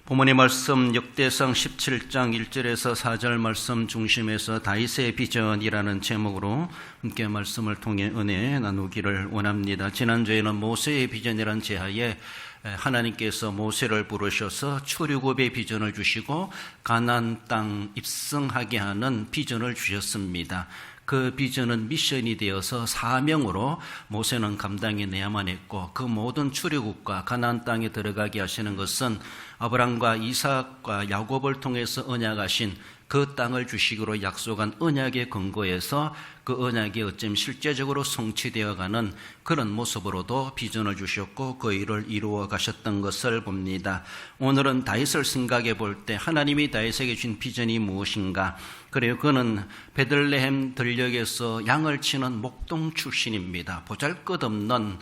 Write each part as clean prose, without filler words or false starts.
본문의 말씀 역대상 17장 1절에서 4절 말씀 중심에서 다윗의 비전이라는 제목으로 함께 말씀을 통해 은혜 나누기를 원합니다. 지난주에는 모세의 비전이라는 제하에 하나님께서 모세를 부르셔서 출애굽의 비전을 주시고 가나안 땅 입성하게 하는 비전을 주셨습니다. 그 비전은 미션이 되어서 사명으로 모세는 감당해내야만 했고, 그 모든 출애굽과 가나안 땅에 들어가게 하시는 것은 아브라함과 이삭과 야곱을 통해서 언약하신 그 땅을 주시기로 약속한 언약의 근거에서 그 언약이 어쩜 실제적으로 성취되어가는 그런 모습으로도 비전을 주셨고 그 일을 이루어 가셨던 것을 봅니다. 오늘은 다윗을 생각해 볼 때 하나님이 다윗에게 준 비전이 무엇인가? 그래요. 그는 베들레헴 들녘에서 양을 치는 목동 출신입니다. 보잘것없는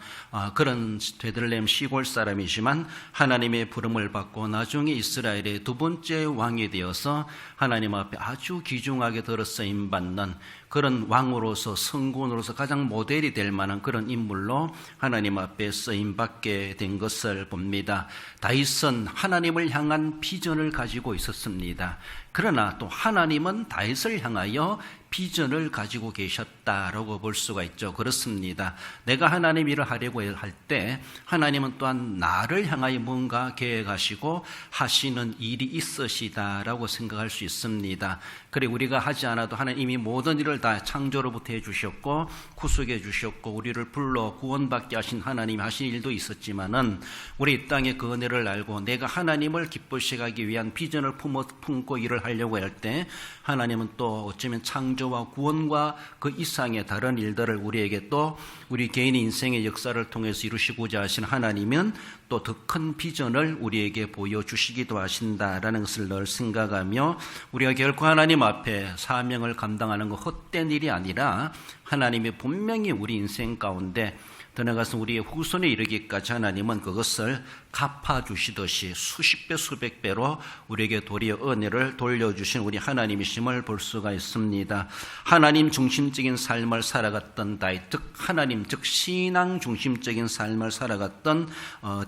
그런 베들레헴 시골 사람이지만 하나님의 부름을 받고 나중에 이스라엘의 두 번째 왕이 되어서 하나님 앞에 아주 귀중하게 들어 쓰임받는 그런 왕으로서 성군으로서 가장 모델이 될 만한 그런 인물로 하나님 앞에 쓰임받게 된 것을 봅니다. 다윗은 하나님을 향한 비전을 가지고 있었습니다. 그러나 또 하나님은 다윗을 향하여 비전을 가지고 계셨다라고 볼 수가 있죠. 그렇습니다. 내가 하나님 일을 하려고 할 때 하나님은 또한 나를 향하여 뭔가 계획하시고 하시는 일이 있으시다라고 생각할 수 있습니다. 그래 우리가 하지 않아도 하나님이 모든 일을 다 창조로부터 해주셨고 구속해 주셨고 우리를 불러 구원받게 하신 하나님이 하신 일도 있었지만은 우리 이 땅의 그 은혜를 알고 내가 하나님을 기쁘시게 하기 위한 비전을 품고 일을 하려고 할 때 하나님은 또 어쩌면 창조와 구원과 그 이상의 다른 일들을 우리에게 또 우리 개인의 인생의 역사를 통해서 이루시고자 하신 하나님은 또 더 큰 비전을 우리에게 보여주시기도 하신다라는 것을 늘 생각하며 우리가 결코 하나님 앞에 사명을 감당하는 것 헛된 일이 아니라 하나님이 분명히 우리 인생 가운데 더 나아가서 우리의 후손에 이르기까지 하나님은 그것을 갚아주시듯이 수십 배 수백 배로 우리에게 도리어 은혜를 돌려주신 우리 하나님이심을 볼 수가 있습니다. 하나님 중심적인 삶을 살아갔던 다윗, 즉 하나님 즉 신앙 중심적인 삶을 살아갔던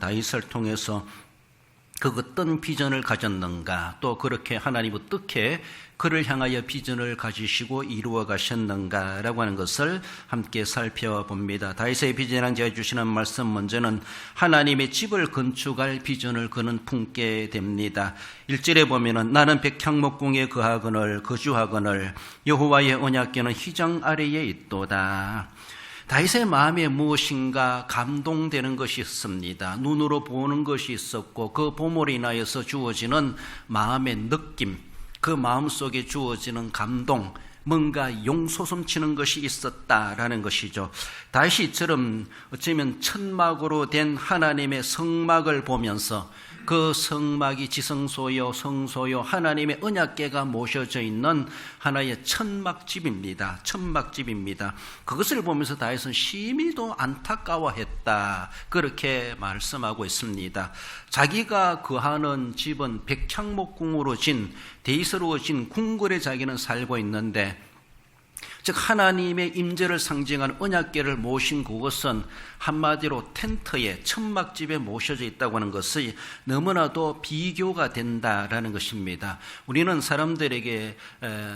다윗을 통해서 그 어떤 비전을 가졌는가, 또 그렇게 하나님 어떻게 그를 향하여 비전을 가지시고 이루어 가셨는가라고 하는 것을 함께 살펴봅니다. 다윗의 비전이란 제가 주시는 말씀 먼저는 하나님의 집을 건축할 비전을 그는 품게 됩니다. 1절에 보면은 나는 백향목궁에 거주하거늘 여호와의 언약궤는 휘장 아래에 있도다. 다윗의 마음에 무엇인가 감동되는 것이 있습니다. 눈으로 보는 것이 있었고 그 보물로 인하여서 주어지는 마음의 느낌, 그 마음속에 주어지는 감동, 뭔가 용솟음치는 것이 있었다라는 것이죠. 다윗이 이처럼 어쩌면 천막으로 된 하나님의 성막을 보면서 그 성막이 지성소요 성소요 하나님의 언약궤가 모셔져 있는 하나의 천막집입니다. 천막집입니다. 그것을 보면서 다윗은 심히도 안타까워했다, 그렇게 말씀하고 있습니다. 자기가 거하는 집은 백향목궁으로 진 대의스러워진 궁궐에 자기는 살고 있는데, 즉 하나님의 임재를 상징하는 언약궤를 모신 그것은 한마디로 텐트에 천막집에 모셔져 있다고 하는 것이 너무나도 비교가 된다라는 것입니다. 우리는 사람들에게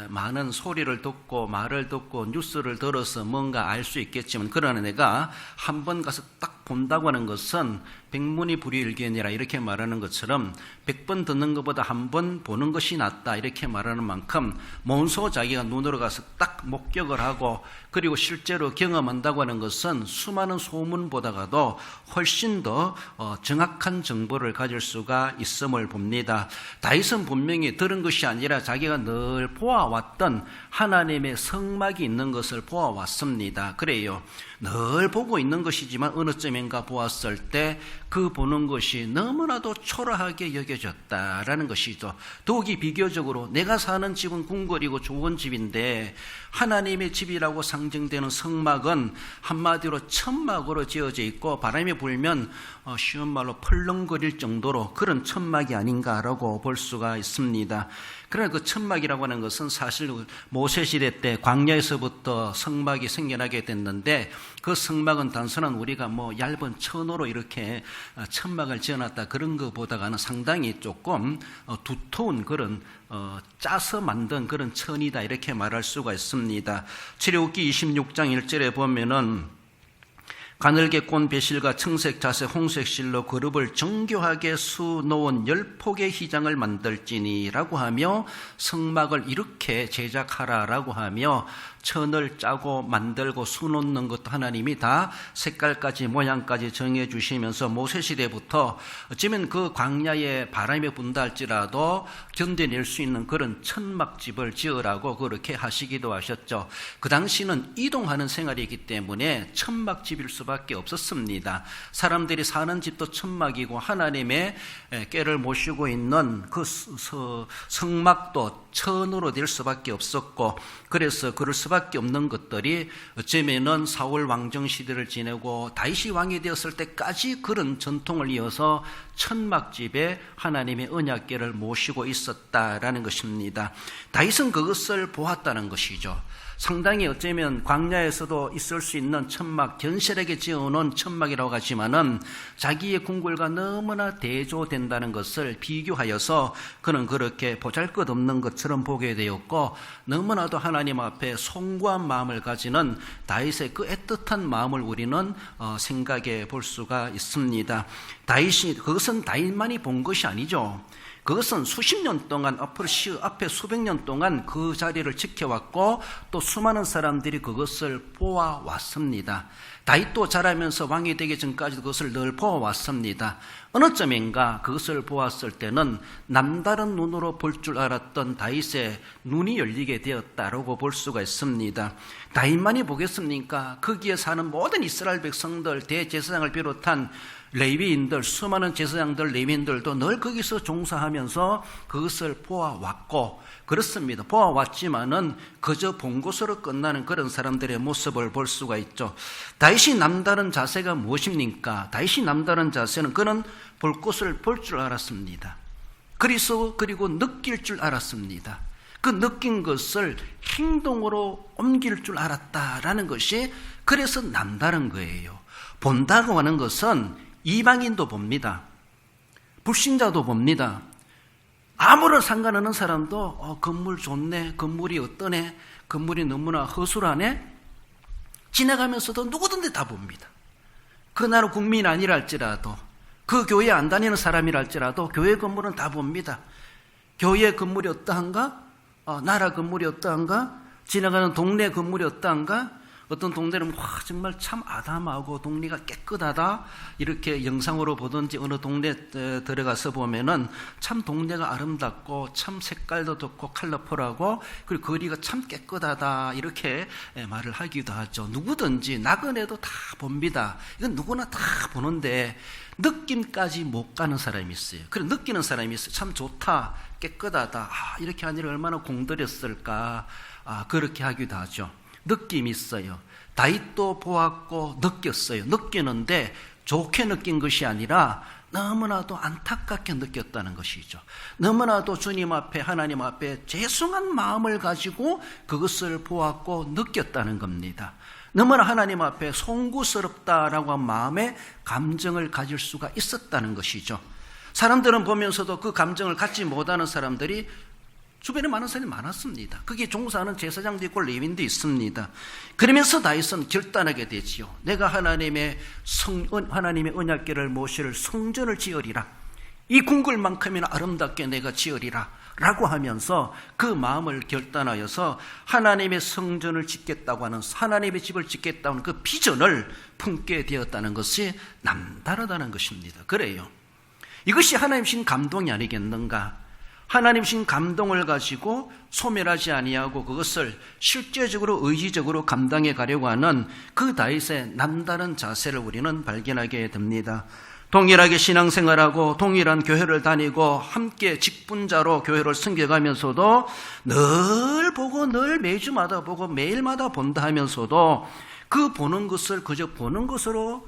많은 소리를 듣고 말을 듣고 뉴스를 들어서 뭔가 알 수 있겠지만, 그러나 내가 한 번 가서 딱 본다고 하는 것은 백문이 불여일견이라 이렇게 말하는 것처럼 100번 듣는 것보다 한 번 보는 것이 낫다 이렇게 말하는 만큼 먼소 자기가 눈으로 가서 딱 목격을 하고 그리고 실제로 경험한다고 하는 것은 수많은 소문보다가도 훨씬 더 정확한 정보를 가질 수가 있음을 봅니다. 다윗은 분명히 들은 것이 아니라 자기가 늘 보아왔던 하나님의 성막이 있는 것을 보아왔습니다. 그래요. 늘 보고 있는 것이지만 어느 점인가 보았을 때 그 보는 것이 너무나도 초라하게 여겨졌다라는 것이죠. 더욱이 비교적으로 내가 사는 집은 궁궐이고 좋은 집인데 하나님의 집이라고 상징되는 성막은 한마디로 천막으로 지어져 있고 바람이 불면 쉬운 말로 펄렁거릴 정도로 그런 천막이 아닌가라고 볼 수가 있습니다. 그러나 그 천막이라고 하는 것은 사실 모세 시대 때 광야에서부터 성막이 생겨나게 됐는데 그 성막은 단순한 우리가 뭐 얇은 천으로 이렇게 천막을 지어놨다 그런 것보다는 상당히 조금 두터운 그런 짜서 만든 그런 천이다 이렇게 말할 수가 있습니다. 출애굽기 26장 1절에 보면은 가늘게 꼰 배실과 청색 자색 홍색 실로 그룹을 정교하게 수놓은 10폭의 휘장을 만들지니라고 하며 성막을 이렇게 제작하라라고 하며 천을 짜고 만들고 수놓는 것도 하나님이 다 색깔까지 모양까지 정해 주시면서 모세시대부터 어쩌면 그 광야에 바람이 분다 할지라도 견뎌낼 수 있는 그런 천막집을 지으라고 그렇게 하시기도 하셨죠. 그 당시는 이동하는 생활이기 때문에 천막집일 수밖에 없었습니다. 사람들이 사는 집도 천막이고 하나님의 꾀를 모시고 있는 그 성막도 천으로 될 수밖에 없었고, 그래서 그럴 수밖에 없는 것들이 어쩌면은 사울 왕정 시대를 지내고 다윗이 왕이 되었을 때까지 그런 전통을 이어서 천막집에 하나님의 언약궤를 모시고 있었다라는 것입니다. 다윗은 그것을 보았다는 것이죠. 상당히 어쩌면 광야에서도 있을 수 있는 천막, 견실하게 지어놓은 천막이라고 하지만은 자기의 궁궐과 너무나 대조된다는 것을 비교하여서 그는 그렇게 보잘것없는 것처럼 보게 되었고, 너무나도 하나님 앞에 송구한 마음을 가지는 다윗의 그 애틋한 마음을 우리는 생각해 볼 수가 있습니다. 그것은 다윗만이 본 것이 아니죠. 그것은 수십 년 동안 앞에 수백 년 동안 그 자리를 지켜왔고 또 수많은 사람들이 그것을 보아왔습니다. 다윗도 자라면서 왕이 되기 전까지 그것을 늘 보아왔습니다. 어느 점인가 그것을 보았을 때는 남다른 눈으로 볼 줄 알았던 다윗의 눈이 열리게 되었다라고 볼 수가 있습니다. 다윗만이 보겠습니까? 거기에 사는 모든 이스라엘 백성들, 대제사장을 비롯한 레위인들, 수많은 제사장들, 레위인들도 늘 거기서 종사하면서 그것을 보아왔고, 그렇습니다. 보아왔지만은 그저 본 것으로 끝나는 그런 사람들의 모습을 볼 수가 있죠. 다윗이 남다른 자세가 무엇입니까? 다윗이 남다른 자세는 그는 볼 것을 볼 줄 알았습니다. 그리고 느낄 줄 알았습니다. 그 느낀 것을 행동으로 옮길 줄 알았다라는 것이 그래서 남다른 거예요. 본다고 하는 것은 이방인도 봅니다. 불신자도 봅니다. 아무런 상관없는 사람도 건물 좋네, 건물이 어떠네, 건물이 너무나 허술하네, 지나가면서도 누구든지 다 봅니다. 그 나라 국민이 아니라 할지라도, 그 교회 안 다니는 사람이라 할지라도 교회 건물은 다 봅니다. 교회 건물이 어떠한가? 나라 건물이 어떠한가? 지나가는 동네 건물이 어떠한가? 어떤 동네는 정말 참 아담하고 동네가 깨끗하다 이렇게 영상으로 보든지 어느 동네 들어가서 보면은 참 동네가 아름답고 참 색깔도 좋고 컬러풀하고 그리고 거리가 참 깨끗하다 이렇게 말을 하기도 하죠. 누구든지 나그네도 다 봅니다. 이건 누구나 다 보는데 느낌까지 못 가는 사람이 있어요. 그래 느끼는 사람이 있어요. 참 좋다, 깨끗하다, 이렇게 하니라 얼마나 공들였을까, 그렇게 하기도 하죠. 느낌이 있어요. 다윗도 보았고 느꼈어요. 느끼는데 좋게 느낀 것이 아니라 너무나도 안타깝게 느꼈다는 것이죠. 너무나도 주님 앞에, 하나님 앞에 죄송한 마음을 가지고 그것을 보았고 느꼈다는 겁니다. 너무나 하나님 앞에 송구스럽다라고 한 마음의 감정을 가질 수가 있었다는 것이죠. 사람들은 보면서도 그 감정을 갖지 못하는 사람들이 주변에 많은 사람이 많았습니다. 거기에 종사하는 제사장도 있고 레위인도 있습니다. 그러면서 다윗은 결단하게 되지요. 내가 하나님의 언약궤를 모실 성전을 지으리라. 이 궁궐만큼이나 아름답게 내가 지으리라 라고 하면서 그 마음을 결단하여서 하나님의 성전을 짓겠다고 하는, 하나님의 집을 짓겠다는 그 비전을 품게 되었다는 것이 남다르다는 것입니다. 그래요. 이것이 하나님 신 감동이 아니겠는가? 하나님 신 감동을 가지고 소멸하지 아니하고 그것을 실제적으로 의지적으로 감당해 가려고 하는 그 다윗의 남다른 자세를 우리는 발견하게 됩니다. 동일하게 신앙생활하고 동일한 교회를 다니고 함께 직분자로 교회를 섬겨가면서도 늘 보고 늘 매주마다 보고 매일마다 본다 하면서도 그 보는 것을 그저 보는 것으로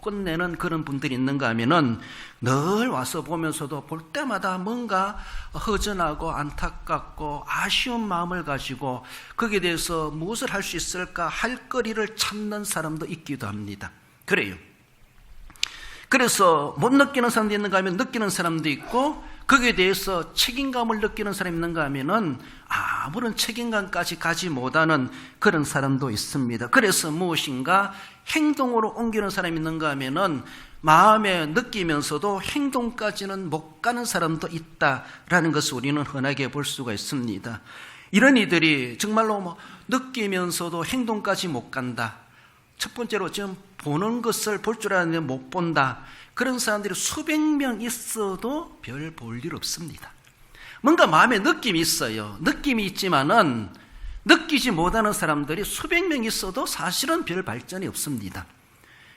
끝내는 그런 분들이 있는가 하면은 늘 와서 보면서도 볼 때마다 뭔가 허전하고 안타깝고 아쉬운 마음을 가지고 거기에 대해서 무엇을 할 수 있을까 할 거리를 찾는 사람도 있기도 합니다. 그래요. 그래서 못 느끼는 사람도 있는가 하면 느끼는 사람도 있고, 거기에 대해서 책임감을 느끼는 사람이 있는가 하면은 아무런 책임감까지 가지 못하는 그런 사람도 있습니다. 그래서 무엇인가 행동으로 옮기는 사람이 있는가 하면은 마음에 느끼면서도 행동까지는 못 가는 사람도 있다라는 것을 우리는 흔하게 볼 수가 있습니다. 이런 이들이 정말로 느끼면서도 행동까지 못 간다. 첫 번째로 지금 보는 것을 볼 줄 아는데 못 본다. 그런 사람들이 수백 명 있어도 별 볼 일 없습니다. 뭔가 마음에 느낌이 있어요. 느낌이 있지만은 느끼지 못하는 사람들이 수백 명 있어도 사실은 별 발전이 없습니다.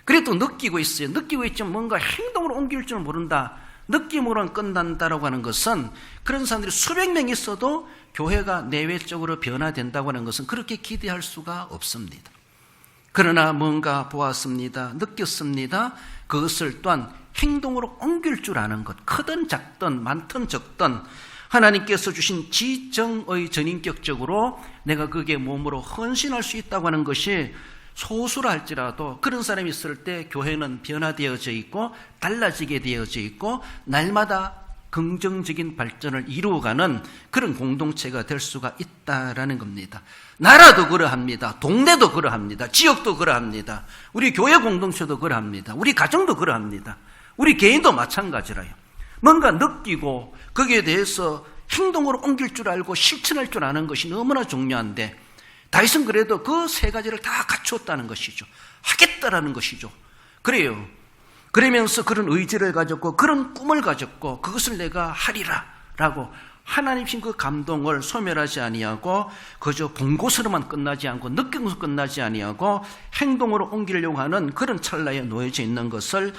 그래도 느끼고 있어요. 느끼고 있지만 뭔가 행동으로 옮길 줄 모른다. 느낌으로는 끝난다라고 하는 것은 그런 사람들이 수백 명 있어도 교회가 내외적으로 변화된다고 하는 것은 그렇게 기대할 수가 없습니다. 그러나 뭔가 보았습니다. 느꼈습니다. 그것을 또한 행동으로 옮길 줄 아는 것, 크든 작든 많든 적든 하나님께서 주신 지정의 전인격적으로 내가 그게 몸으로 헌신할 수 있다고 하는 것이 소수라 할지라도 그런 사람이 있을 때 교회는 변화되어져 있고 달라지게 되어져 있고 날마다 긍정적인 발전을 이루어가는 그런 공동체가 될 수가 있다라는 겁니다. 나라도 그러합니다. 동네도 그러합니다. 지역도 그러합니다. 우리 교회 공동체도 그러합니다. 우리 가정도 그러합니다. 우리 개인도 마찬가지라요. 뭔가 느끼고 거기에 대해서 행동으로 옮길 줄 알고 실천할 줄 아는 것이 너무나 중요한데 다윗은 그래도 그 세 가지를 다 갖추었다는 것이죠. 하겠다라는 것이죠. 그래요. 그러면서 그런 의지를 가졌고 그런 꿈을 가졌고 그것을 내가 하리라 라고 하나님신 그 감동을 소멸하지 아니하고 그저 본 것으로만 끝나지 않고 느낀 것으로 끝나지 아니하고 행동으로 옮기려고 하는 그런 찰나에 놓여져 있는 것을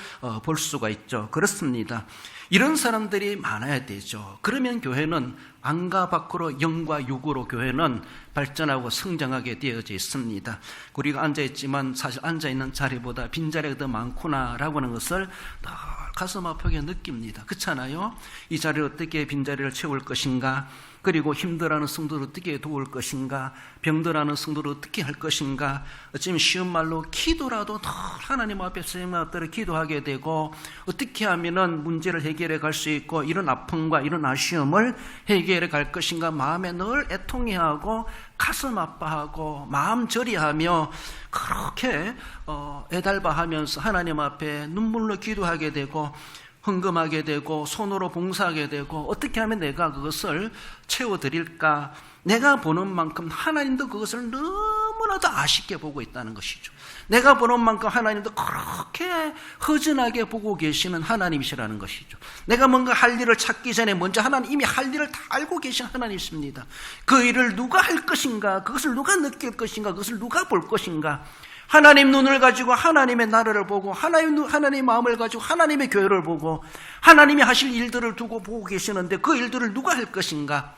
볼 수가 있죠. 그렇습니다. 이런 사람들이 많아야 되죠. 그러면 교회는 안과 밖으로 영과 육으로 교회는 발전하고 성장하게 되어져 있습니다. 우리가 앉아있지만 사실 앉아있는 자리보다 빈자리가 더 많구나라고 하는 것을 늘 가슴 아프게 느낍니다. 그렇잖아요? 이 자리를 어떻게 빈자리를 채울 것인가, 그리고 힘들어하는 성도를 어떻게 도울 것인가, 병들어하는 성도를 어떻게 할 것인가, 어쩌면 쉬운 말로 기도라도 늘 하나님 앞에 세마들을 기도하게 되고 어떻게 하면은 문제를 해결해 갈 수 있고 이런 아픔과 이런 아쉬움을 해결해 갈 것인가 마음에 늘 애통해하고 가슴 아파하고 마음 저리하며 그렇게 애달바하면서 하나님 앞에 눈물로 기도하게 되고 헌금하게 되고 손으로 봉사하게 되고 어떻게 하면 내가 그것을 채워드릴까, 내가 보는 만큼 하나님도 그것을 너무나도 아쉽게 보고 있다는 것이죠. 내가 보는 만큼 하나님도 그렇게 허전하게 보고 계시는 하나님이시라는 것이죠. 내가 뭔가 할 일을 찾기 전에 먼저 하나님 이미 할 일을 다 알고 계신 하나님이십니다. 그 일을 누가 할 것인가, 그것을 누가 느낄 것인가, 그것을 누가 볼 것인가, 하나님 눈을 가지고 하나님의 나라를 보고 하나님의 마음을 가지고 하나님의 교회를 보고 하나님이 하실 일들을 두고 보고 계시는데 그 일들을 누가 할 것인가,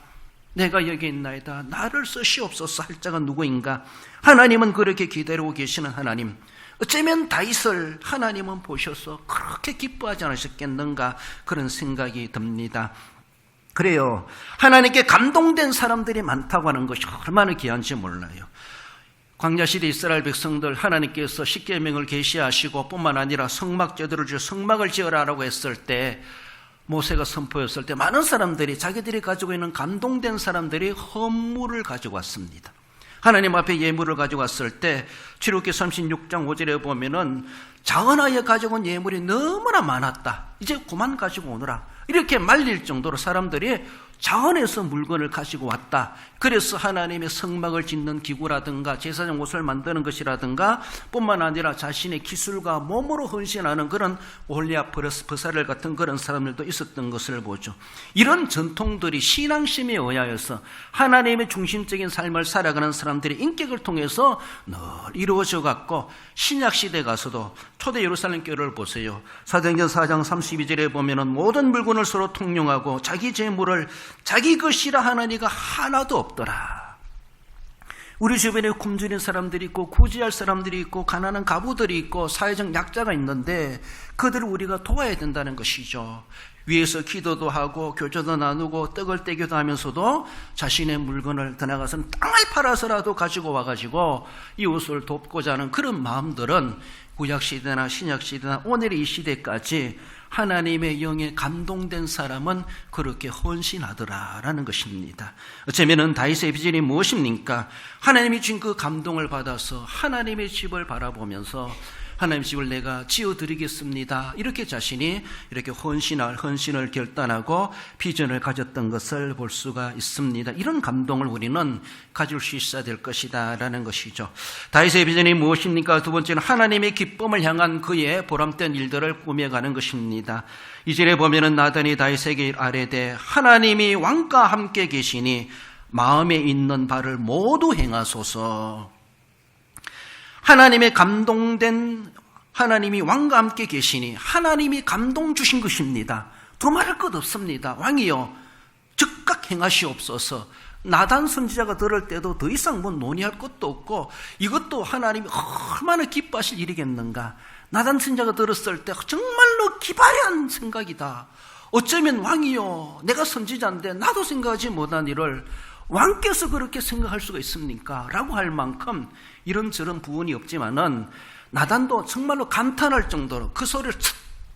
내가 여기 있나이다 나를 쓰시옵소서 할 자가 누구인가. 하나님은 그렇게 기다리고 계시는 하나님, 어쩌면 다윗을 하나님은 보셔서 그렇게 기뻐하지 않으셨겠는가 그런 생각이 듭니다. 그래요. 하나님께 감동된 사람들이 많다고 하는 것이 얼마나 귀한지 몰라요. 광야시대 이스라엘 백성들 하나님께서 십계명을 계시하시고 뿐만 아니라 성막제도를 주어 성막을 지어라라고 했을 때, 모세가 선포했을 때 많은 사람들이 자기들이 가지고 있는 감동된 사람들이 헌물을 가지고 왔습니다. 하나님 앞에 예물을 가지고 왔을 때 출애굽기 36장 5절에 보면은 자언하여 가지고 온 예물이 너무나 많았다. 이제 그만 가지고 오너라. 이렇게 말릴 정도로 사람들이 자원에서 물건을 가지고 왔다. 그래서 하나님의 성막을 짓는 기구라든가 제사장 옷을 만드는 것이라든가 뿐만 아니라 자신의 기술과 몸으로 헌신하는 그런 올리아 버사렐 같은 그런 사람들도 있었던 것을 보죠. 이런 전통들이 신앙심에 의하여서 하나님의 중심적인 삶을 살아가는 사람들의 인격을 통해서 늘 이루어져 갔고, 신약시대 가서도 초대 예루살렘 교회를 보세요. 사도행전 4장 32절에 보면은 모든 물건을 서로 통용하고 자기 재물을 자기 것이라 하는 이가 하나도 없더라. 우리 주변에 굶주린 사람들이 있고 구제할 사람들이 있고 가난한 가부들이 있고 사회적 약자가 있는데 그들을 우리가 도와야 된다는 것이죠. 위에서 기도도 하고 교제도 나누고 떡을 떼기도 하면서도 자신의 물건을 더 나가서는 땅을 팔아서라도 가지고 와가지고 이웃을 돕고자 하는 그런 마음들은 구약시대나 신약시대나 오늘의 이 시대까지 하나님의 영에 감동된 사람은 그렇게 헌신하더라라는 것입니다. 어쩌면 다윗의 비전이 무엇입니까? 하나님이 준 그 감동을 받아서 하나님의 집을 바라보면서 하나님의 집을 내가 지어드리겠습니다. 이렇게 자신이 이렇게 헌신을 결단하고 비전을 가졌던 것을 볼 수가 있습니다. 이런 감동을 우리는 가질 수 있어야 될 것이다 라는 것이죠. 다윗의 비전이 무엇입니까? 두 번째는 하나님의 기쁨을 향한 그의 보람된 일들을 꾸며가는 것입니다. 2절에 보면은 나단이 다윗에게 아뢰되 하나님이 왕과 함께 계시니 마음에 있는 바를 모두 행하소서. 하나님의 감동된 하나님이 왕과 함께 계시니 하나님이 감동 주신 것입니다. 두말할 것 없습니다. 왕이여 즉각 행하시옵소서. 나단 선지자가 들을 때도 더 이상 뭐 논의할 것도 없고 이것도 하나님이 얼마나 기뻐하실 일이겠는가. 나단 선지자가 들었을 때 정말로 기발한 생각이다. 어쩌면 왕이여 내가 선지자인데 나도 생각하지 못한 일을 왕께서 그렇게 생각할 수가 있습니까? 라고 할 만큼 이런저런 부분이 없지만은 나단도 정말로 감탄할 정도로 그 소리를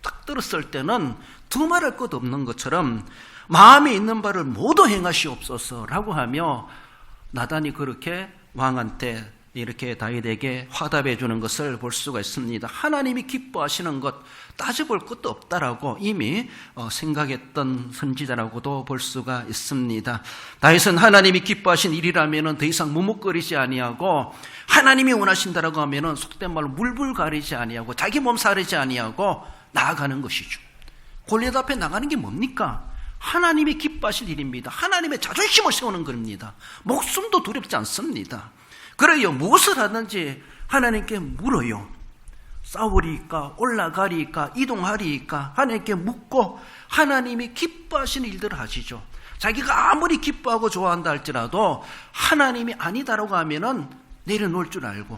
딱 들었을 때는 두말할 것 없는 것처럼 마음에 있는 바를 모두 행하시옵소서라고 하며 나단이 그렇게 왕한테 이렇게 다윗에게 화답해 주는 것을 볼 수가 있습니다. 하나님이 기뻐하시는 것 따져볼 것도 없다라고 이미 생각했던 선지자라고도 볼 수가 있습니다. 다윗은 하나님이 기뻐하신 일이라면 더 이상 무뭇거리지 아니하고 하나님이 원하신다라고 하면 속된 말로 물불 가리지 아니하고 자기 몸살이지 아니하고 나아가는 것이죠. 골리앗 앞에 나가는 게 뭡니까? 하나님이 기뻐하실 일입니다. 하나님의 자존심을 세우는 겁니다. 목숨도 두렵지 않습니다. 그래요. 무엇을 하든지 하나님께 물어요. 싸우리까 올라가리까 이동하리까 하나님께 묻고 하나님이 기뻐하시는 일들을 하시죠. 자기가 아무리 기뻐하고 좋아한다 할지라도 하나님이 아니다라고 하면은 내려놓을 줄 알고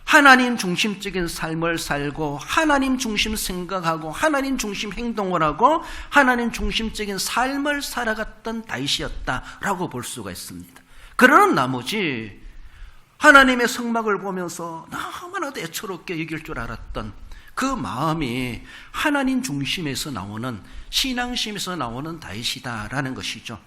하나님 중심적인 삶을 살고 하나님 중심 생각하고 하나님 중심 행동을 하고 하나님 중심적인 삶을 살아갔던 다윗이었다라고 볼 수가 있습니다. 그러는 나머지 하나님의 성막을 보면서 너무나도 애처롭게 여길 줄 알았던 그 마음이 하나님 중심에서 나오는 신앙심에서 나오는 다윗이다라는 것이죠.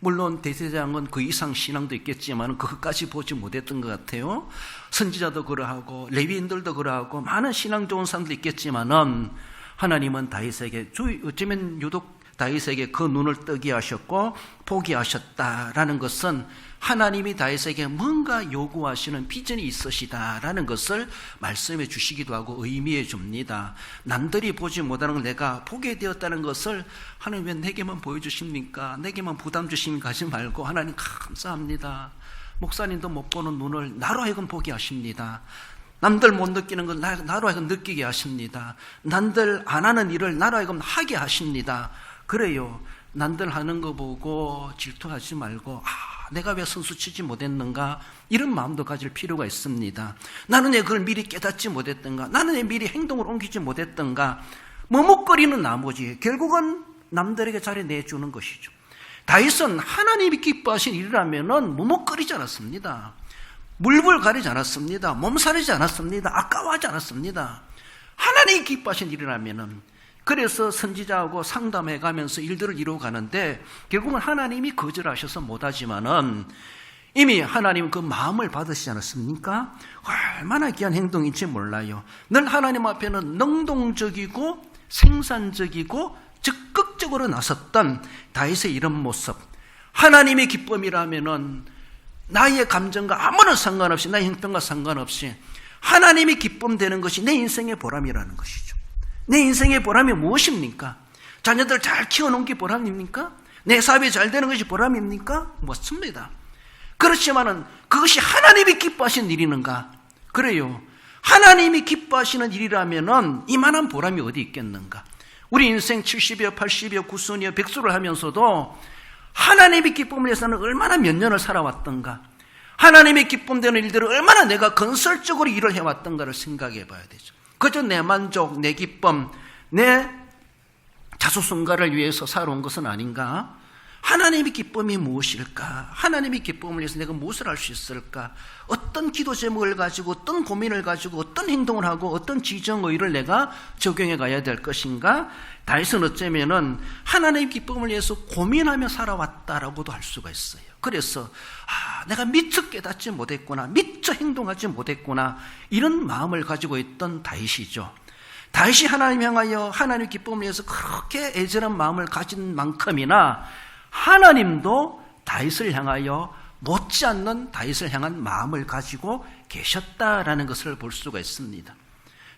물론 대제사장은 그 이상 신앙도 있겠지만 그것까지 보지 못했던 것 같아요. 선지자도 그러하고 레위인들도 그러하고 많은 신앙 좋은 사람도 있겠지만은 하나님은 다윗에게 어쩌면 유독 다윗에게 그 눈을 뜨게 하셨고 보게 하셨다라는 것은 하나님이 다윗에게 뭔가 요구하시는 비전이 있으시다라는 것을 말씀해 주시기도 하고 의미해 줍니다. 남들이 보지 못하는 걸 내가 보게 되었다는 것을 하나님 왜 내게만 보여주십니까? 내게만 부담 주십니까? 하지 말고 하나님 감사합니다. 목사님도 못 보는 눈을 나로 하여금 보게 하십니다. 남들 못 느끼는 걸 나로 하여금 느끼게 하십니다. 남들 안 하는 일을 나로 하여금 하게 하십니다. 그래요. 남들 하는 거 보고 질투하지 말고 내가 왜 선수 치지 못했는가 이런 마음도 가질 필요가 있습니다. 나는 왜 그걸 미리 깨닫지 못했던가, 나는 왜 미리 행동을 옮기지 못했던가, 머뭇거리는 나머지 결국은 남들에게 자리 내주는 것이죠. 다윗은 하나님이 기뻐하신 일이라면 머뭇거리지 않았습니다. 물불 가리지 않았습니다. 몸살이지 않았습니다. 아까워하지 않았습니다. 하나님이 기뻐하신 일이라면 그래서 선지자하고 상담해 가면서 일들을 이루어가는데 결국은 하나님이 거절하셔서 못하지만은 이미 하나님 그 마음을 받으시지 않았습니까? 얼마나 귀한 행동인지 몰라요. 늘 하나님 앞에는 능동적이고 생산적이고 적극적으로 나섰던 다윗의 이런 모습, 하나님의 기쁨이라면은 나의 감정과 아무런 상관없이, 나의 형편과 상관없이 하나님이 기쁨되는 것이 내 인생의 보람이라는 것이죠. 내 인생의 보람이 무엇입니까? 자녀들 잘 키워놓은 게 보람입니까? 내 사업이 잘 되는 것이 보람입니까? 맞습니다. 그렇지만은 그것이 하나님이 기뻐하시는 일이는가? 그래요. 하나님이 기뻐하시는 일이라면은 이만한 보람이 어디 있겠는가? 우리 인생 70여, 80여, 90여, 100수를 하면서도 하나님의 기쁨을 위해서는 얼마나 몇 년을 살아왔던가? 하나님의 기쁨되는 일들을 얼마나 내가 건설적으로 일을 해왔던가를 생각해 봐야 되죠. 그저 내 만족, 내 기쁨, 내 자수성가를 위해서 살아온 것은 아닌가? 하나님의 기쁨이 무엇일까? 하나님의 기쁨을 위해서 내가 무엇을 할 수 있을까? 어떤 기도 제목을 가지고, 어떤 고민을 가지고, 어떤 행동을 하고, 어떤 지정의를 내가 적용해 가야 될 것인가? 다윗은 어쩌면은 하나님의 기쁨을 위해서 고민하며 살아왔다라고도 할 수가 있어요. 그래서 내가 미처 깨닫지 못했구나, 미처 행동하지 못했구나, 이런 마음을 가지고 있던 다윗이죠. 다윗이 하나님 향하여 하나님의 기쁨을 위해서 그렇게 애절한 마음을 가진 만큼이나 하나님도 다윗을 향하여 못지않는 다윗을 향한 마음을 가지고 계셨다라는 것을 볼 수가 있습니다.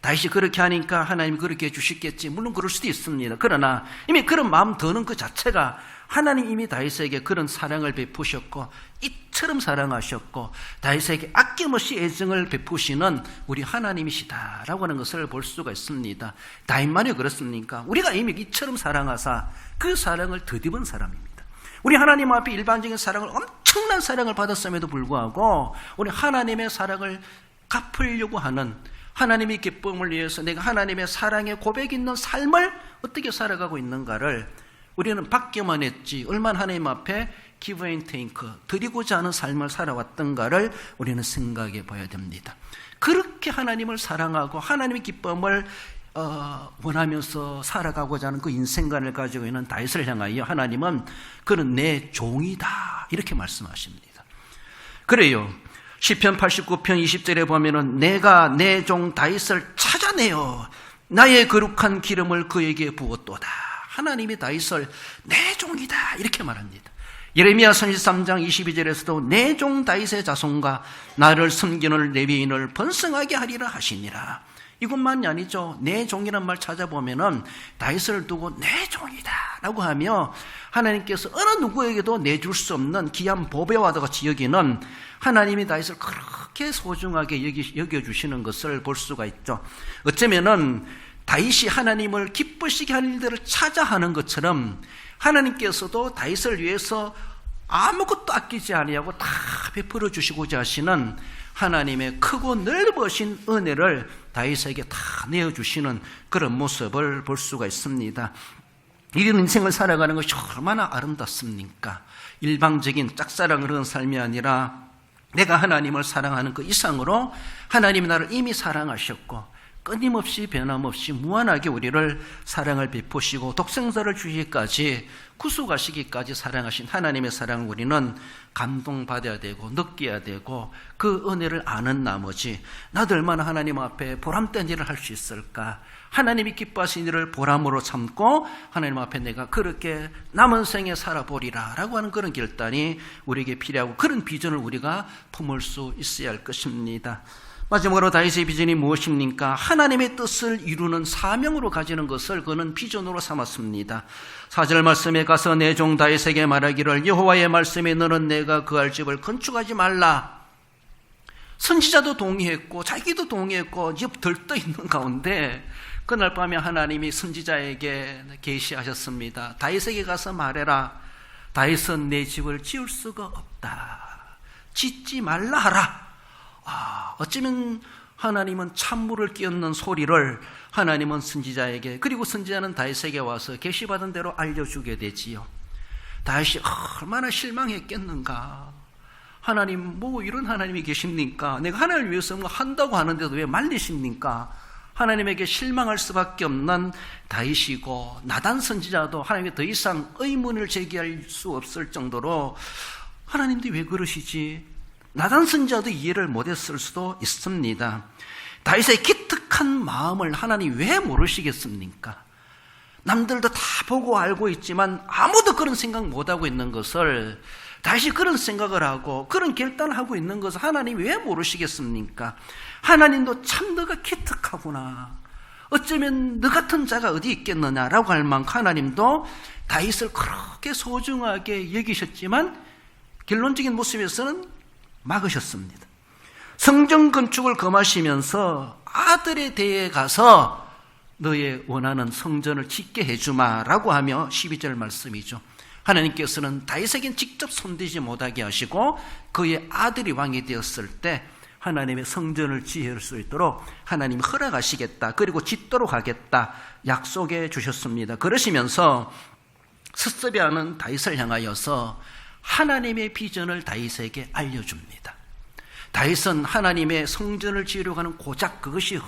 다윗이 그렇게 하니까 하나님이 그렇게 해주시겠지, 물론 그럴 수도 있습니다. 그러나 이미 그런 마음 드는 그 자체가 하나님 이미 다윗에게 그런 사랑을 베푸셨고 이처럼 사랑하셨고 다윗에게 아낌없이 애정을 베푸시는 우리 하나님이시다라고 하는 것을 볼 수가 있습니다. 다윗만이 그렇습니까? 우리가 이미 이처럼 사랑하사 그 사랑을 덧입은 사람입니다. 우리 하나님 앞에 일반적인 사랑을, 엄청난 사랑을 받았음에도 불구하고 우리 하나님의 사랑을 갚으려고 하는, 하나님의 기쁨을 위해서 내가 하나님의 사랑의 고백 있는 삶을 어떻게 살아가고 있는가를 우리는 받기만 했지 얼마나 하나님 앞에 give and take, 드리고자 하는 삶을 살아왔던가를 우리는 생각해 봐야 됩니다. 그렇게 하나님을 사랑하고 하나님의 기쁨을 원하면서 살아가고자 하는 그 인생관을 가지고 있는 다윗을 향하여 하나님은 그는 내 종이다 이렇게 말씀하십니다. 그래요. 시편 89편 20절에 보면은 내가 내 종 다윗을 찾아내어 나의 거룩한 기름을 그에게 부었도다. 하나님이 다윗을 내 종이다 이렇게 말합니다. 예레미야 33장 22절에서도 내 종 다윗의 자손과 나를 섬기는 레위인을 번성하게 하리라 하시니라. 이것만이 아니죠. 내 종이란 말 찾아보면은 다윗을 두고 내 종이다 라고 하며 하나님께서 어느 누구에게도 내줄 수 없는 귀한 보배와 같이 여기는 하나님이 다윗을 그렇게 소중하게 여겨주시는 것을 볼 수가 있죠. 어쩌면은 다윗이 하나님을 기쁘시게 하는 일들을 찾아 하는 것처럼 하나님께서도 다윗을 위해서 아무것도 아끼지 아니하고 다 베풀어 주시고자 하시는 하나님의 크고 넓으신 은혜를 다윗에게 다 내어주시는 그런 모습을 볼 수가 있습니다. 이런 인생을 살아가는 것이 얼마나 아름답습니까? 일방적인 짝사랑을 하는 삶이 아니라 내가 하나님을 사랑하는 그 이상으로 하나님이 나를 이미 사랑하셨고 끊임없이 변함없이 무한하게 우리를 사랑을 베푸시고 독생자를 주시기까지 구속하시기까지 사랑하신 하나님의 사랑을 우리는 감동받아야 되고 느껴야 되고 그 은혜를 아는 나머지 나도 얼마나 하나님 앞에 보람된 일을 할 수 있을까, 하나님이 기뻐하신 일을 보람으로 삼고 하나님 앞에 내가 그렇게 남은 생에 살아보리라 라고 하는 그런 결단이 우리에게 필요하고 그런 비전을 우리가 품을 수 있어야 할 것입니다. 마지막으로 다윗의 비전이 무엇입니까? 하나님의 뜻을 이루는 사명으로 가지는 것을 그는 비전으로 삼았습니다. 4절 말씀에 가서 내 종 다윗에게 말하기를 여호와의 말씀에 너는 내가 그할 집을 건축하지 말라. 선지자도 동의했고 자기도 동의했고 옆 들떠 있는 가운데 그날 밤에 하나님이 선지자에게 계시하셨습니다. 다윗에게 가서 말해라. 다윗은 내 집을 지을 수가 없다. 짓지 말라 하라. 어쩌면 하나님은 찬물을 끼얹는 소리를 하나님은 선지자에게, 그리고 선지자는 다윗에게 와서 계시받은 대로 알려주게 되지요. 다윗이 얼마나 실망했겠는가. 하나님, 뭐 이런 하나님이 계십니까? 내가 하나님을 위해서 뭐 한다고 하는데도 왜 말리십니까? 하나님에게 실망할 수밖에 없는 다윗이고 나단 선지자도 하나님께 더 이상 의문을 제기할 수 없을 정도로 하나님도 왜 그러시지? 나단 선지자도 이해를 못했을 수도 있습니다. 다윗의 기특한 마음을 하나님 왜 모르시겠습니까? 남들도 다 보고 알고 있지만 아무도 그런 생각 못하고 있는 것을 다윗이 그런 생각을 하고 그런 결단을 하고 있는 것을 하나님 왜 모르시겠습니까? 하나님도 참 너가 기특하구나. 어쩌면 너 같은 자가 어디 있겠느냐라고 할 만큼 하나님도 다윗을 그렇게 소중하게 여기셨지만 결론적인 모습에서는 막으셨습니다. 성전 건축을 금하시면서 아들에 대해 가서 너의 원하는 성전을 짓게 해주마 라고 하며 12절 말씀이죠. 하나님께서는 다윗에겐 직접 손대지 못하게 하시고 그의 아들이 왕이 되었을 때 하나님의 성전을 지을 수 있도록 하나님이 허락하시겠다, 그리고 짓도록 하겠다 약속해 주셨습니다. 그러시면서 스스비하는 다윗을 향하여서 하나님의 비전을 다윗에게 알려줍니다. 다윗은 하나님의 성전을 지으려고 하는 고작 그것이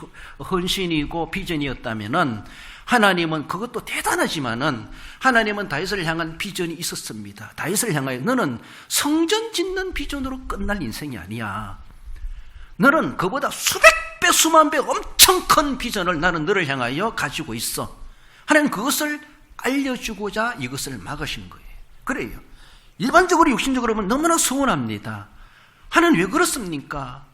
헌신이고 비전이었다면은 하나님은 그것도 대단하지만은 하나님은 다윗을 향한 비전이 있었습니다. 다윗을 향하여 너는 성전 짓는 비전으로 끝날 인생이 아니야. 너는 그보다 수백 배 수만 배 엄청 큰 비전을 나는 너를 향하여 가지고 있어. 하나님 그것을 알려주고자 이것을 막으신 거예요. 그래요. 일반적으로 육신적으로 보면 너무나 서운합니다. 하나님 왜 그렇습니까?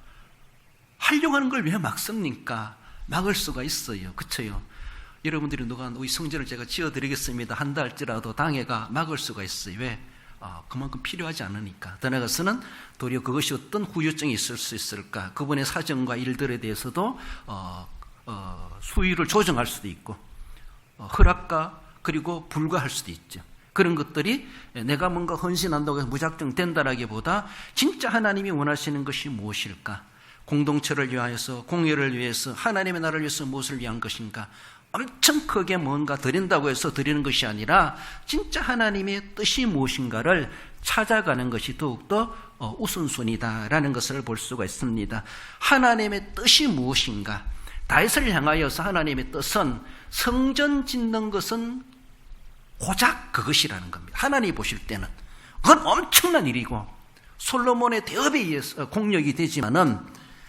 하려고 하는 걸 왜 막습니까? 막을 수가 있어요. 그렇죠? 여러분들이 누가 이 성전을 제가 지어드리겠습니다 한다 할지라도 당회가 막을 수가 있어요. 왜? 그만큼 필요하지 않으니까. 더 나아가서는 도리어 그것이 어떤 후유증이 있을 수 있을까? 그분의 사정과 일들에 대해서도 수위를 조정할 수도 있고 허락과 그리고 불가할 수도 있죠. 그런 것들이 내가 뭔가 헌신한다고 해서 무작정 된다라기보다 진짜 하나님이 원하시는 것이 무엇일까? 공동체를 위하여서, 공예를 위해서, 하나님의 나라를 위해서 무엇을 위한 것인가? 엄청 크게 뭔가 드린다고 해서 드리는 것이 아니라 진짜 하나님의 뜻이 무엇인가를 찾아가는 것이 더욱더 우선순위다라는 것을 볼 수가 있습니다. 하나님의 뜻이 무엇인가? 다윗을 향하여서 하나님의 뜻은 성전 짓는 것은 고작 그것이라는 겁니다. 하나님이 보실 때는 그건 엄청난 일이고 솔로몬의 대업에 의해서 공력이 되지만은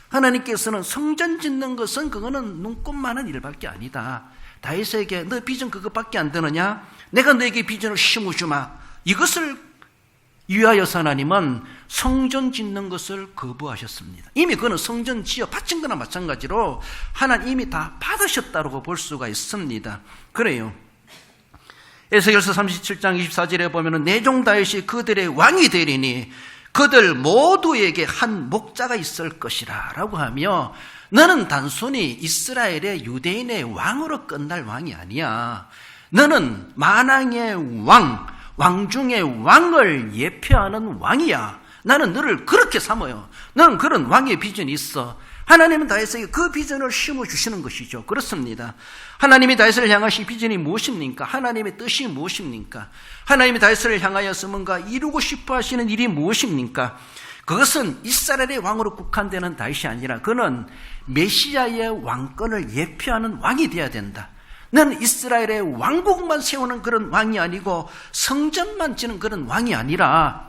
하나님께서는 성전 짓는 것은 그거는 눈꼽만한 일밖에 아니다. 다윗에게 너 비전 그것밖에 안 되느냐? 내가 너에게 비전을 심어주마. 이것을 위하여서 하나님은 성전 짓는 것을 거부하셨습니다. 이미 그는 성전 지어 바친 거나 마찬가지로 하나님 이미 다 받으셨다고 볼 수가 있습니다. 그래요. 에스겔서 37장 24절에 보면은 내 종 다윗이 그들의 왕이 되리니 그들 모두에게 한 목자가 있을 것이라 라고 하며 너는 단순히 이스라엘의 유대인의 왕으로 끝날 왕이 아니야. 너는 만왕의 왕 중의 왕을 예표하는 왕이야. 나는 너를 그렇게 삼아요. 너는 그런 왕의 비전이 있어. 하나님은 다윗에게 그 비전을 심어주시는 것이죠. 그렇습니다. 하나님이 다윗을 향하신 비전이 무엇입니까? 하나님의 뜻이 무엇입니까? 하나님이 다윗을 향하여서 뭔가 이루고 싶어 하시는 일이 무엇입니까? 그것은 이스라엘의 왕으로 국한되는 다윗이 아니라 그는 메시아의 왕권을 예표하는 왕이 되어야 된다. 너는 이스라엘의 왕국만 세우는 그런 왕이 아니고 성전만 지는 그런 왕이 아니라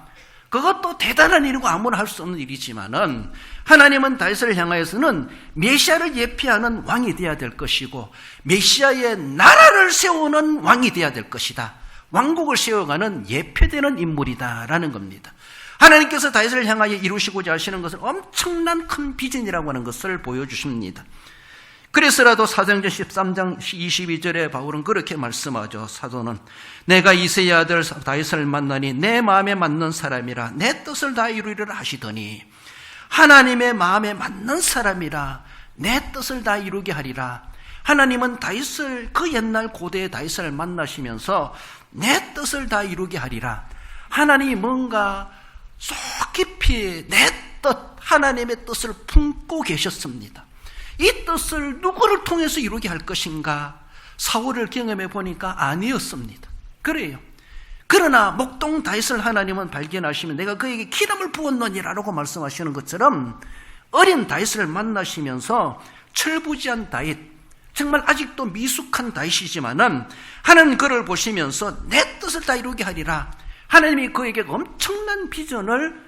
그것도 대단한 일이고 아무나 할 수 없는 일이지만은 하나님은 다윗을 향하여서는 메시아를 예표하는 왕이 되어야 될 것이고 메시아의 나라를 세우는 왕이 되어야 될 것이다. 왕국을 세워가는 예표되는 인물이다라는 겁니다. 하나님께서 다윗을 향하여 이루시고자 하시는 것은 엄청난 큰 비전이라고 하는 것을 보여주십니다. 그래서라도 사도행전 13장 22절에 바울은 그렇게 말씀하죠. 사도는 내가 이새의 아들 다윗을 만나니 내 마음에 맞는 사람이라 내 뜻을 다 이루리라 하시더니 하나님의 마음에 맞는 사람이라 내 뜻을 다 이루게 하리라. 하나님은 다윗을 그 옛날 고대의 다윗을 만나시면서 내 뜻을 다 이루게 하리라. 하나님이 뭔가 속 깊이 내 뜻, 하나님의 뜻을 품고 계셨습니다. 이 뜻을 누구를 통해서 이루게 할 것인가? 사울을 경험해 보니까 아니었습니다. 그래요. 그러나 목동 다윗을 하나님은 발견하시면 내가 그에게 기름을 부었느니라고 말씀하시는 것처럼 어린 다윗을 만나시면서 철부지한 다윗, 정말 아직도 미숙한 다윗이지만은 하나님 그를 보시면서 내 뜻을 다 이루게 하리라. 하나님이 그에게 엄청난 비전을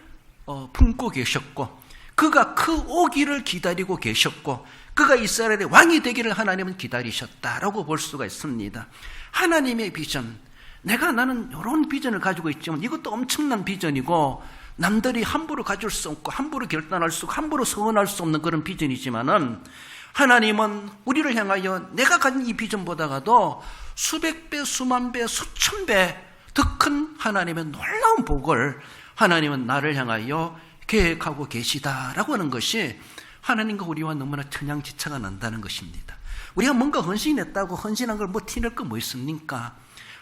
품고 계셨고 그가 그 오기를 기다리고 계셨고 그가 이스라엘의 왕이 되기를 하나님은 기다리셨다라고 볼 수가 있습니다. 하나님의 비전, 나는 이런 비전을 가지고 있지만 이것도 엄청난 비전이고 남들이 함부로 가질 수 없고 함부로 결단할 수 없고 함부로 서원할 수 없는 그런 비전이지만은 하나님은 우리를 향하여 내가 가진 이 비전보다가도 수백 배, 수만 배, 수천 배 더 큰 하나님의 놀라운 복을 하나님은 나를 향하여 계획하고 계시다라고 하는 것이 하나님과 우리와 너무나 천양지차가 난다는 것입니다. 우리가 뭔가 헌신했다고 헌신한 걸 티낼 거 뭐 있습니까?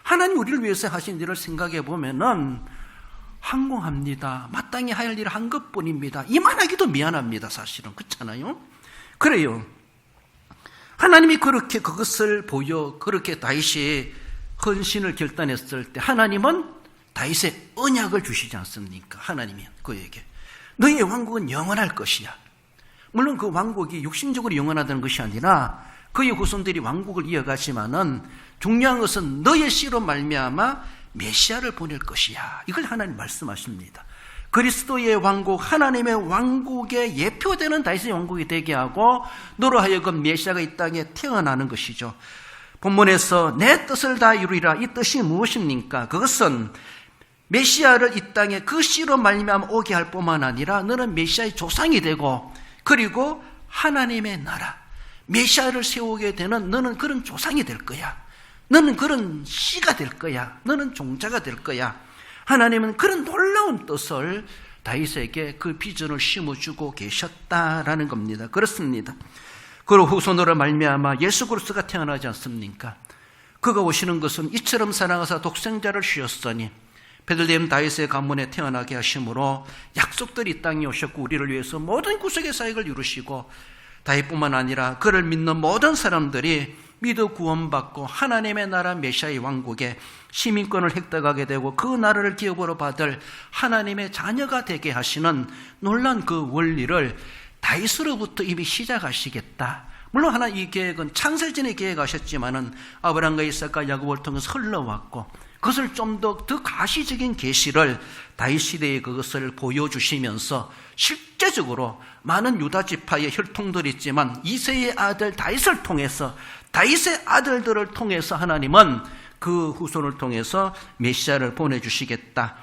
하나님 우리를 위해서 하신 일을 생각해 보면은 항공합니다. 마땅히 할 일을 한 것뿐입니다. 이만하기도 미안합니다. 사실은 그렇잖아요. 그래요. 하나님이 그렇게 그것을 보여 그렇게 다윗이 헌신을 결단했을 때 하나님은 다윗의 언약을 주시지 않습니까? 하나님이 그에게 너희의 왕국은 영원할 것이야. 물론 그 왕국이 육신적으로 영원하다는 것이 아니라 그의 후손들이 왕국을 이어가지만은 중요한 것은 너의 씨로 말미암아 메시아를 보낼 것이야. 이걸 하나님 말씀하십니다. 그리스도의 왕국, 하나님의 왕국에 예표되는 다윗의 왕국이 되게 하고 너로 하여금 메시아가 이 땅에 태어나는 것이죠. 본문에서 내 뜻을 다 이루리라. 이 뜻이 무엇입니까? 그것은 메시아를 이 땅에 그 씨로 말미암아 오게 할 뿐만 아니라 너는 메시아의 조상이 되고 그리고 하나님의 나라, 메시아를 세우게 되는 너는 그런 조상이 될 거야. 너는 그런 씨가 될 거야. 너는 종자가 될 거야. 하나님은 그런 놀라운 뜻을 다윗에게 그 비전을 심어주고 계셨다라는 겁니다. 그렇습니다. 그리고 후손으로 말미암아 예수 그리스도가 태어나지 않습니까? 그가 오시는 것은 이처럼 사랑하사 독생자를 주셨으니 베들레헴 다윗의 가문에 태어나게 하심으로 약속들이 이 땅에 오셨고 우리를 위해서 모든 구속의 사역을 이루시고 다윗뿐만 아니라 그를 믿는 모든 사람들이 믿어 구원받고 하나님의 나라 메시아의 왕국에 시민권을 획득하게 되고 그 나라를 기업으로 받을 하나님의 자녀가 되게 하시는 놀라운 그 원리를 다윗으로부터 이미 시작하시겠다. 물론 하나 이 계획은 창세전에 계획하셨지만은 아브라함과 이삭과 야곱을 통해서 흘러왔고 그것을 좀 더 가시적인 계시를 다윗 시대에 그것을 보여주시면서 실제적으로 많은 유다 지파의 혈통들이 있지만 이새의 아들 다윗을 통해서 다윗의 아들들을 통해서 하나님은 그 후손을 통해서 메시아를 보내주시겠다.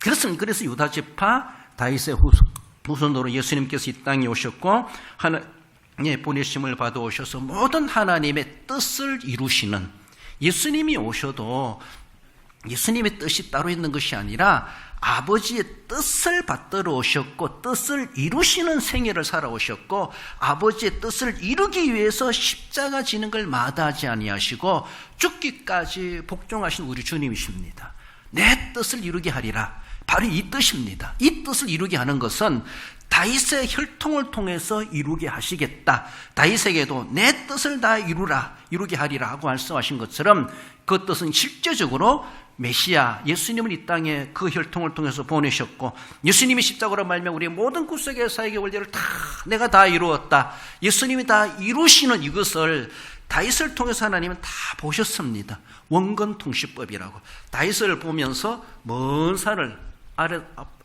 그래서 유다 지파 다윗의 후손으로 예수님께서 이 땅에 오셨고 하나님의 보내심을 받아 오셔서 모든 하나님의 뜻을 이루시는 예수님이 오셔도 예수님의 뜻이 따로 있는 것이 아니라 아버지의 뜻을 받들어 오셨고 뜻을 이루시는 생애를 살아오셨고 아버지의 뜻을 이루기 위해서 십자가 지는 걸 마다하지 아니하시고 죽기까지 복종하신 우리 주님이십니다. 내 뜻을 이루게 하리라. 바로 이 뜻입니다. 이 뜻을 이루게 하는 것은 다윗의 혈통을 통해서 이루게 하시겠다. 다윗에게도 내 뜻을 다 이루게 하리라 하고 말씀하신 것처럼 그 뜻은 실제적으로 메시아 예수님을 이 땅에 그 혈통을 통해서 보내셨고 예수님이 십자가로 말미암아 우리의 모든 구속의 사역의 원리를 내가 다 이루었다. 예수님이 다 이루시는 이것을 다윗을 통해서 하나님은 다 보셨습니다. 원근통시법이라고 다윗을 보면서 먼 산을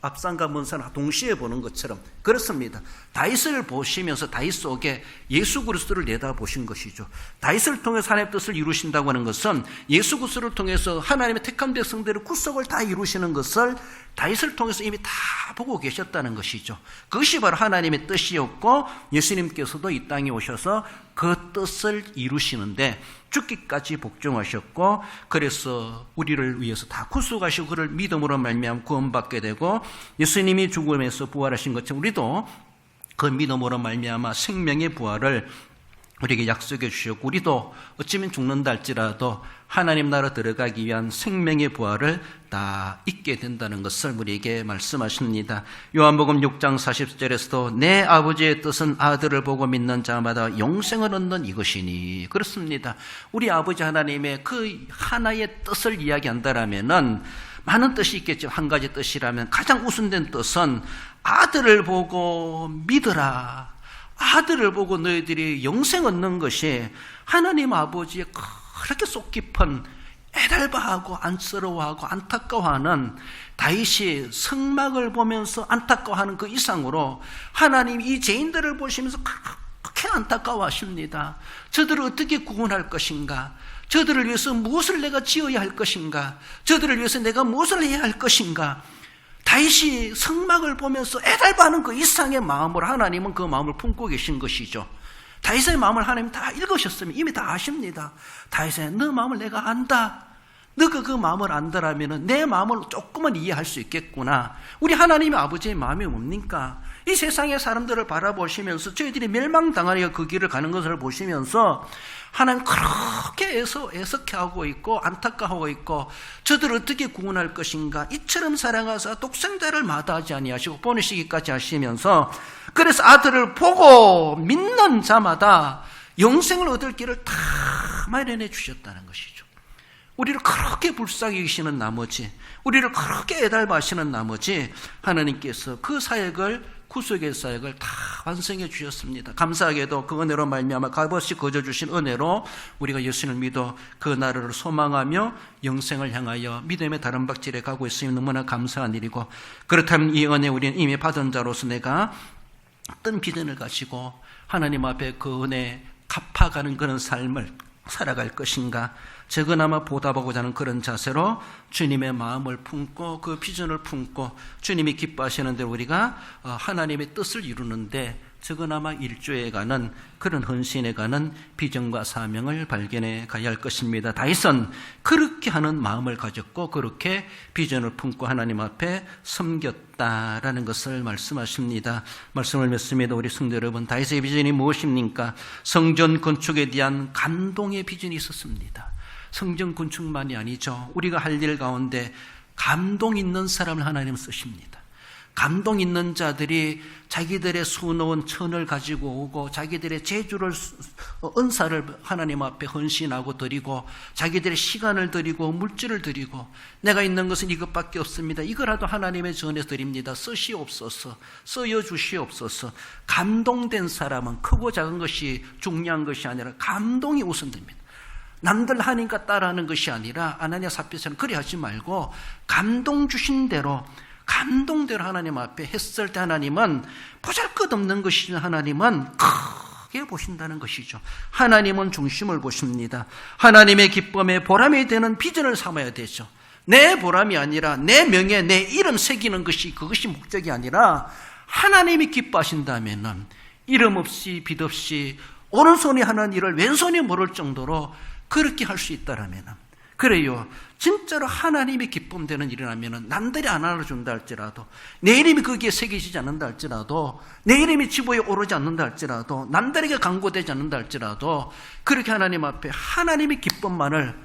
앞산과 먼 산을 동시에 보는 것처럼 그렇습니다. 다윗을 보시면서 다윗 속에 예수 그리스도를 내다보신 것이죠. 다윗을 통해서 하나님의 뜻을 이루신다고 하는 것은 예수 그리스도를 통해서 하나님의 택한 백성들의 구속을 다 이루시는 것을 다윗을 통해서 이미 다 보고 계셨다는 것이죠. 그것이 바로 하나님의 뜻이었고 예수님께서도 이 땅에 오셔서 그 뜻을 이루시는데 죽기까지 복종하셨고 그래서 우리를 위해서 다 구속하시고 그를 믿음으로 말미암아 구원받게 되고 예수님이 죽음에서 부활하신 것처럼 우리도 그 믿음으로 말미암아 생명의 부활을 우리에게 약속해 주셨고 우리도 어쩌면 죽는다 할지라도 하나님 나라 들어가기 위한 생명의 부활을 다 잊게 된다는 것을 우리에게 말씀하십니다. 요한복음 6장 40절에서도 내 아버지의 뜻은 아들을 보고 믿는 자마다 영생을 얻는 이것이니 그렇습니다. 우리 아버지 하나님의 그 하나의 뜻을 이야기한다라면은 많은 뜻이 있겠죠. 한 가지 뜻이라면 가장 우선된 뜻은 아들을 보고 믿으라. 아들을 보고 너희들이 영생 얻는 것이 하나님 아버지의 그렇게 속 깊은 애달바하고 안쓰러워하고 안타까워하는 다윗이 성막을 보면서 안타까워하는 그 이상으로 하나님 이 죄인들을 보시면서 그렇게 안타까워하십니다. 저들을 어떻게 구원할 것인가? 저들을 위해서 무엇을 내가 지어야 할 것인가? 저들을 위해서 내가 무엇을 해야 할 것인가? 다윗이 성막을 보면서 애달바하는 그 이상의 마음으로 하나님은 그 마음을 품고 계신 것이죠. 다윗의 마음을 하나님 다 읽으셨으면 이미 다 아십니다. 다윗의 너 마음을 내가 안다. 너가 그 마음을 안다라면 내 마음을 조금은 이해할 수 있겠구나. 우리 하나님의 아버지의 마음이 뭡니까? 이 세상의 사람들을 바라보시면서 저희들이 멸망당하려 그 길을 가는 것을 보시면서 하나님 그렇게 애석해하고 있고 안타까워하고 있고 저들을 어떻게 구원할 것인가, 이처럼 사랑하사 독생자를 마다하지 아니하시고 보내시기까지 하시면서, 그래서 아들을 보고 믿는 자마다 영생을 얻을 길을 다 마련해 주셨다는 것이죠. 우리를 그렇게 불쌍히 여기시는 나머지, 우리를 그렇게 애달바시는 나머지 하나님께서 그 사역을, 구속의 사역을 다 완성해 주셨습니다. 감사하게도 그 은혜로 말미암아 값없이 거저 주신 은혜로 우리가 예수님을 믿어 그 나라를 소망하며 영생을 향하여 믿음의 다른 박질에 가고 있으니 너무나 감사한 일이고, 그렇다면 이 은혜 우리는 이미 받은 자로서 내가 어떤 비전을 가지고 하나님 앞에 그 은혜 갚아가는 그런 삶을 살아갈 것인가, 적어나마 보답하고자 하는 그런 자세로 주님의 마음을 품고 그 비전을 품고 주님이 기뻐하시는 대로 우리가 하나님의 뜻을 이루는데 적어나마 일조해가는 그런 헌신해가는 비전과 사명을 발견해 가야 할 것입니다. 다윗은 그렇게 하는 마음을 가졌고 그렇게 비전을 품고 하나님 앞에 섬겼다라는 것을 말씀하십니다. 말씀을 맺습니다. 우리 성도 여러분, 다윗의 비전이 무엇입니까? 성전 건축에 대한 감동의 비전이 있었습니다. 성전 건축만이 아니죠. 우리가 할 일 가운데 감동 있는 사람을 하나님 쓰십니다. 감동 있는 자들이 자기들의 수놓은 천을 가지고 오고 자기들의 재주를, 은사를 하나님 앞에 헌신하고 드리고 자기들의 시간을 드리고 물질을 드리고, 내가 있는 것은 이것밖에 없습니다. 이거라도 하나님의 전에 드립니다. 쓰시옵소서, 쓰여주시옵소서. 감동된 사람은 크고 작은 것이 중요한 것이 아니라 감동이 우선됩니다. 남들 하니까 따라하는 것이 아니라 아나니아 삽비처럼 그리 하지 말고 감동 주신 대로, 감동대로 하나님 앞에 했을 때 하나님은 보잘것없는 것이, 하나님은 크게 보신다는 것이죠. 하나님은 중심을 보십니다. 하나님의 기쁨에 보람이 되는 비전을 삼아야 되죠. 내 보람이 아니라 내 명예, 내 이름 새기는 것이, 그것이 목적이 아니라 하나님이 기뻐하신다면 이름 없이 빛 없이 오른손이 하는 일을 왼손이 모를 정도로 그렇게 할 수 있다라면, 그래요, 진짜로 하나님이 기쁨되는 일이라면 남들이 안 알아준다 할지라도, 내 이름이 거기에 새겨지지 않는다 할지라도, 내 이름이 지보에 오르지 않는다 할지라도, 남들에게 강구되지 않는다 할지라도 그렇게 하나님 앞에 하나님의 기쁨만을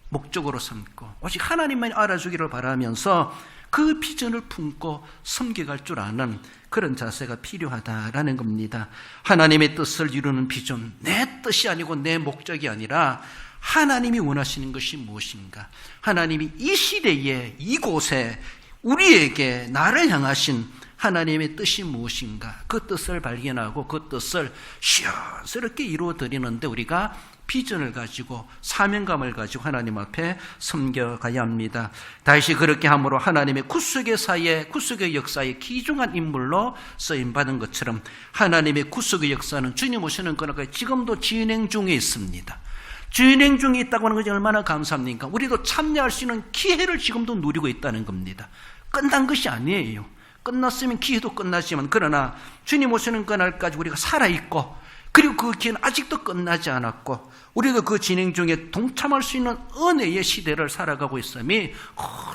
목적으로 삼고 오직 하나님만이 알아주기를 바라면서 그 비전을 품고 섬겨갈 줄 아는 그런 자세가 필요하다라는 겁니다. 하나님의 뜻을 이루는 비전, 내 뜻이 아니고 내 목적이 아니라 하나님이 원하시는 것이 무엇인가, 하나님이 이 시대에 이곳에 우리에게 나를 향하신 하나님의 뜻이 무엇인가, 그 뜻을 발견하고 그 뜻을 시원스럽게 이루어드리는데 우리가 비전을 가지고 사명감을 가지고 하나님 앞에 섬겨가야 합니다. 다윗이 그렇게 함으로 하나님의 구속의 역사에 귀중한 인물로 쓰임받은 것처럼 하나님의 구속의 역사는 주님 오시는 그날까지 지금도 진행 중에 있습니다. 진행 중에 있다고 하는 것이 얼마나 감사합니까? 우리도 참여할 수 있는 기회를 지금도 누리고 있다는 겁니다. 끝난 것이 아니에요. 끝났으면 기회도 끝났지만, 그러나 주님 오시는 그날까지 우리가 살아있고, 그리고 그 기회는 아직도 끝나지 않았고, 우리도 그 진행 중에 동참할 수 있는 은혜의 시대를 살아가고 있음이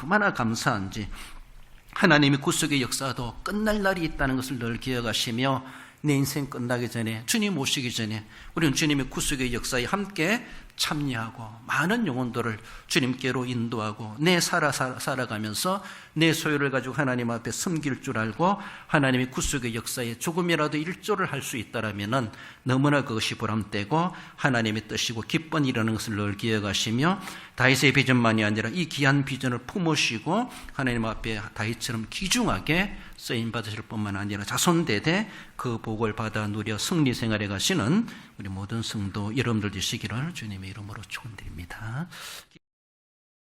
얼마나 감사한지, 하나님의 구속의 역사도 끝날 날이 있다는 것을 늘 기억하시며, 내 인생 끝나기 전에, 주님 오시기 전에 우리는 주님의 구속의 역사에 함께 참여하고 많은 영혼들을 주님께로 인도하고 살아가면서 내 소유를 가지고 하나님 앞에 섬길 줄 알고 하나님의 구속의 역사에 조금이라도 일조를 할 수 있다라면 너무나 그것이 보람되고 하나님의 뜻이고 기쁜 일이라는 것을 늘 기억하시며, 다윗의 비전만이 아니라 이 귀한 비전을 품으시고 하나님 앞에 다윗처럼 귀중하게 쓰임받으실 뿐만 아니라 자손대대 그 복을 받아 누려 승리 생활에 가시는 우리 모든 성도 여러분들 되시기를 주님의 이름으로 축원드립니다.